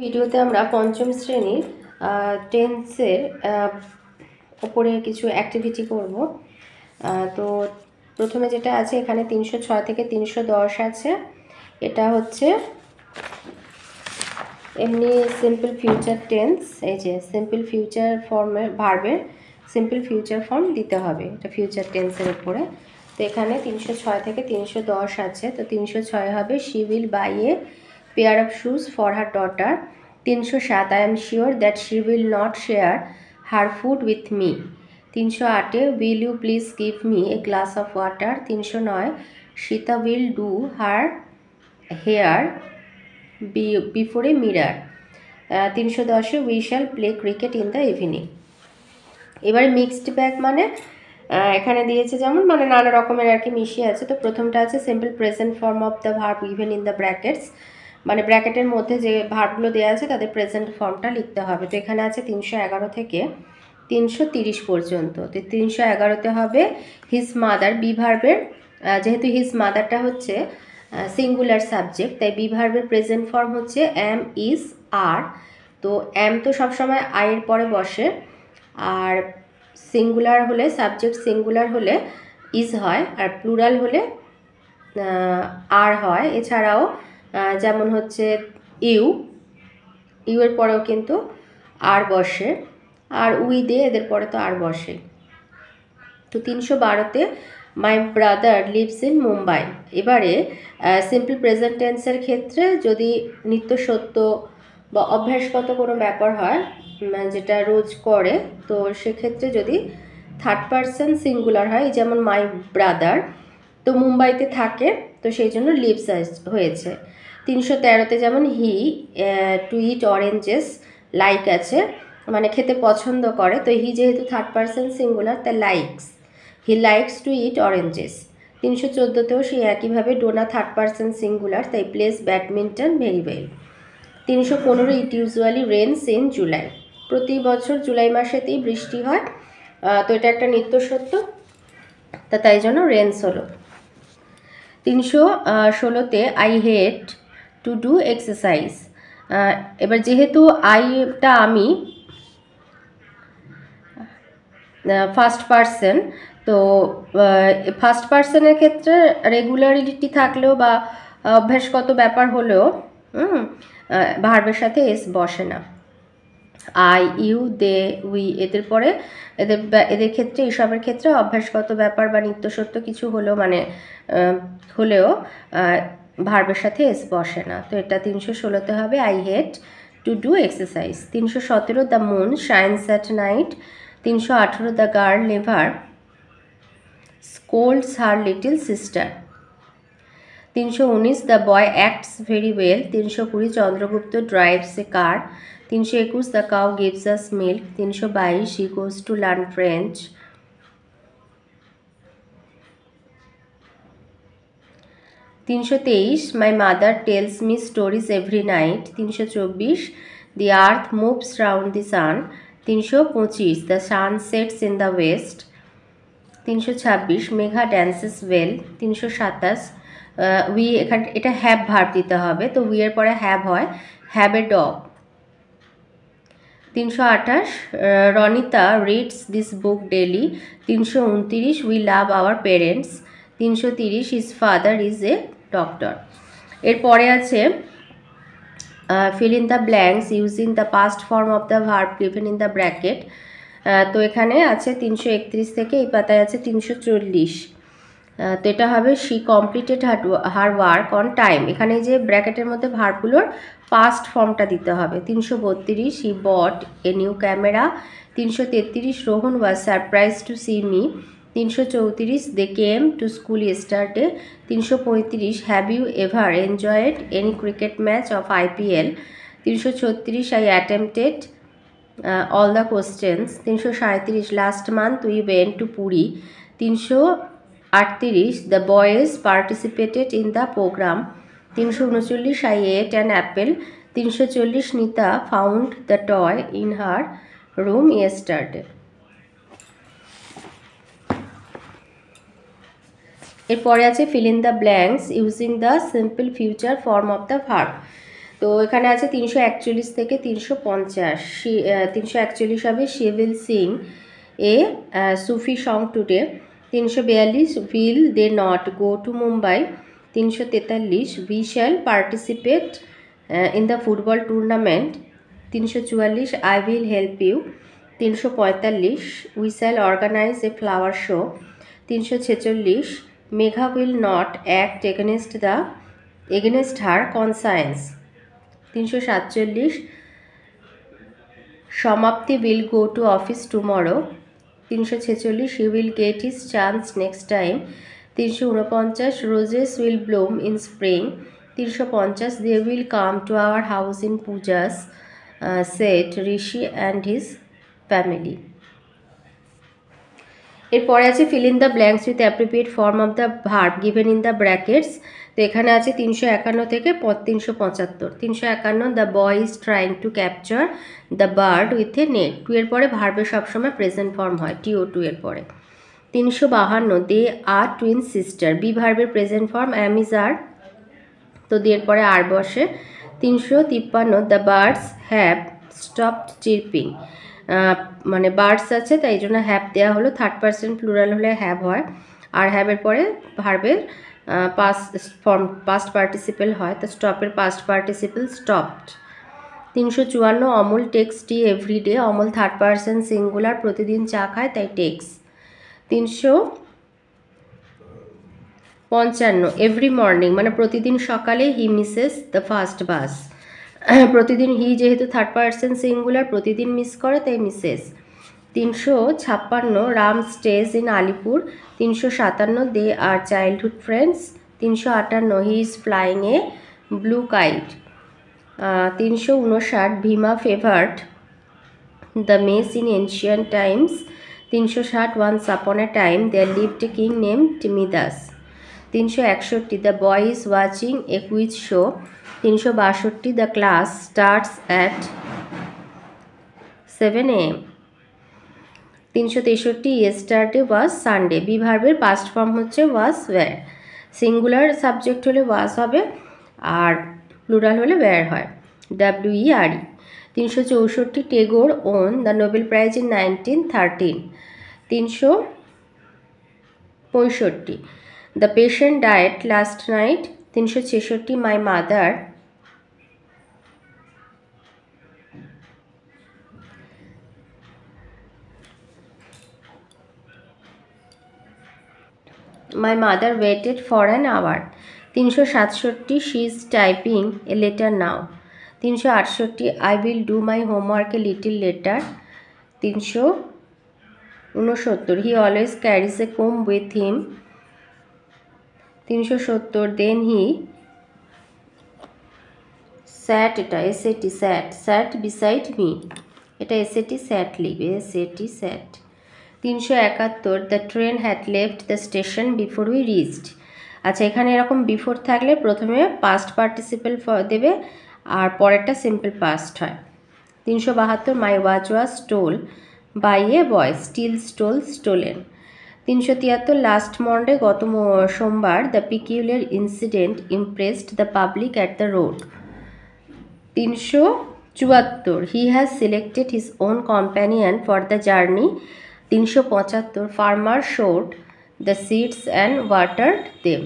ভিডিওতে আমরা পঞ্চম শ্রেণীর টেন্সের উপরে কিছু অ্যাক্টিভিটি করব। তো প্রথমে যেটা আছে এখানে 306 থেকে 310 আছে। এটা হচ্ছে এমনি সিম্পল ফিউচার টেন্স, এই যে সিম্পল ফিউচার ফর্মের ভার্বের সিম্পল ফিউচার ফর্ম দিতে হবে, এটা ফিউচার টেন্সের উপরে। তো এখানে 306 থেকে 310 আছে। তো 306 হবে she will buy a pair of shoes for her daughter. 307 I am sure that she will not share her food with me. 308 will you please give me a glass of water. 309 Sita will do her hair before a mirror. 310 we shall play cricket in the evening. এবারে mixed bag মানে এখানে দিয়েছে যেমন মানে নানা রকমের আর কি মিশিয়ে আছে। তো প্রথমটা আছে simple present form of the verb even in the brackets, মানে ব্র্যাকেটের মধ্যে যে ভার্বগুলো দেওয়া আছে তাদের প্রেজেন্ট ফর্মটা লিখতে হবে। তো এখানে আছে 311 থেকে 330 পর্যন্ত। তো 311তে হবে হিজ মাদার, বি ভার্বের যেহেতু হিজ মাদারটা হচ্ছে সিঙ্গুলার সাবজেক্ট, তাই বি ভার্বের প্রেজেন্ট ফর্ম হচ্ছে এম ইজ আর। তো এম তো সবসময় আয়ের পরে বসে, আর সিঙ্গুলার হলে সাবজেক্ট সিঙ্গুলার হলে ইজ হয়, আর প্লুরাল হলে আর হয়। এছাড়াও যেমন হচ্ছে ইউ, ইউ এর পরেও কিন্তু আর বসে, আর উই দে এদের পরে তো আর বসে। তো 312তে my brother lives in Mumbai. এবারে সিম্পল প্রেজেন্ট টেন্সের ক্ষেত্রে যদি নিত্য সত্য বা অভ্যাসগত কোনো ব্যাপার হয় যেটা রোজ করে, তো সেক্ষেত্রে যদি থার্ড পারসন সিঙ্গুলার হয়, যেমন মাই ব্রাদার, তো মুম্বাইতে থাকে, তো সেই জন্য লিভস হয়েছে। 313তে যেমন he to eat oranges like আছে, মানে খেতে পছন্দ করে, তো হি যেহেতু থার্ড পারসন সিঙ্গুলার তাই likes, he likes to eat oranges. 314তেও সেই একইভাবে ডোনা থার্ড পারসন সিঙ্গুলার, তাই plays badminton very well. 315 it usually rains in July. প্রতি বছর জুলাই মাসেতেই বৃষ্টি হয়, তো এটা একটা নিত্য সত্য, তা তাই জন্য রেন্স হলো। 316তে I hate to do exercise. এবার যেহেতু আইটা আমি ফার্স্ট পারসন, তো ফার্স্ট পারসনের ক্ষেত্রে রেগুলারিটি থাকলেও বা অভ্যাসগত ব্যাপার হলেও ভার্বের সাথে এস বসে না। আই, ইউ, দে, উই এদের পরে এদের ক্ষেত্রে এইসবের ক্ষেত্রে অভ্যাসগত ব্যাপার বা নিত্যসত্য কিছু হলেও মানে হলেও ভার্বের সাথে এস বসে না। তো এটা 316তে হবে I hate to do exercise. 317 the moon shines at night. 318 the girl never scolds her little sister. 319 the boy acts very well. 320 Chandragupta drives a car. 321 the cow gives us milk. 322 she goes to learn French. 323 my mother tells me stories every night. 324 the earth moves round the sun. 325 the sun sets in the west. 326 Megha dances well. 327 we, এখানে এটা have verb দিতে হবে, তো we এর পরে have হয়, have a dog. 328 Ronita reads this book daily. 329 we love our parents. 330 his father is a doctor. এরপরে আছে fill in the blanks using the past form of the verb given in the bracket. তো এখানে আছে 331 থেকে এই পাতায় আছে 340। তো এটা হবে she completed her work on time. এখানে যে ব্র্যাকেটের মধ্যে ভার্বগুলোর পাস্ট ফর্মটা দিতে হবে। 332 he bought a new camera. 333 Rohan was surprise to see me. 334 they came to school yesterday. 335 have you ever enjoyed any cricket match of IPL। 336 I attempted all the questions. 337 last month we went to Puri. 338 the boys participated in the programme. 339 I ate an apple. 340 Nita found the toy in her room yesterday. এরপরে আছে fill in the blanks using the simple future form of the verb। তো এখানে আছে 341 থেকে 350। 341 হবে she will sing a Sufi song today. 342 will they not go to Mumbai. 343 we shall participate in the football tournament. 344 I will help you. 345 we shall organise a flower show. 346 Megha will not act against her conscience. 347 Samapti will go to office tomorrow. 346 he will get his chance next time. 349 roses will bloom in spring. 350 they will come to our house in Pujas said Rishi and his family. এরপরে আছে fill in the blanks with appropriate form of the verb given in the brackets. তো এখানে আছে 351 থেকে 375। 351 the boy is trying to capture the bird with a net. To এর পরে ভার্বের সবসময় প্রেজেন্ট ফর্ম হয়, TO2 এর পরে। 352 they are twin sister. Be ভার্বের present form am is are, তো এর পরে আর বসে। 353 the birds have stopped chirping. মানে বার্ডস আছে তাই জন্য হ্যাভ দেওয়া হলো, থার্ড পার্সন প্লুরাল হলে হ্যাভ হয়, আর হ্যাভের পরে ভার্বের পাস্ট পার্টিসিপেল হয়, তো স্টপের past participle stopped. 354 Amal takes tea everyday. Amal third person singular, প্রতিদিন চা খায় তাই টেক্স। 355 এভরি মর্নিং মানে প্রতিদিন সকালে he misses the first bus. প্রতিদিন হি যেহেতু থার্ড পার্সন সিঙ্গুলার, প্রতিদিন মিস করে তাই misses. 356 Ram stays in Alipur. 357 they are childhood friends. 358 he is flying a blue kite. 359 Bhima favoured the mace in ancient times. 360 once upon a time there lived a king named Midas. 361 the boy is watching a quiz show. 362 the class starts at 7 AM। 363 yesterday was Sunday. Be ভার্বের past form হচ্ছে was were. Singular subject হলে was হবে আর plural হলে were হয়, WERE। 364 Tagore won the Nobel prize in 1913। 365 the patient died last night. 366 my mother waited for an hour. 367 she is typing a letter now. 368 I will do my homework a little later. 369 he always carries a comb with him. 370 then he sat, এটা SAT sat beside me, এটা SAT sat লিখবে, SAT sat। 371 the train had left the station before we reached. আচ্ছা, এখানে এরকম before থাকলে প্রথমে past participle দেবে আর পরেরটা সিম্পল পাস্ট হয়। 372 my watch was stole by a boy. Steal, stole, stolen. 373 last Monday গত সোমবার the peculiar incident impressed the public at the road. 374 he has selected his own companion for the journey. 375 farmer sowed the seeds and watered them.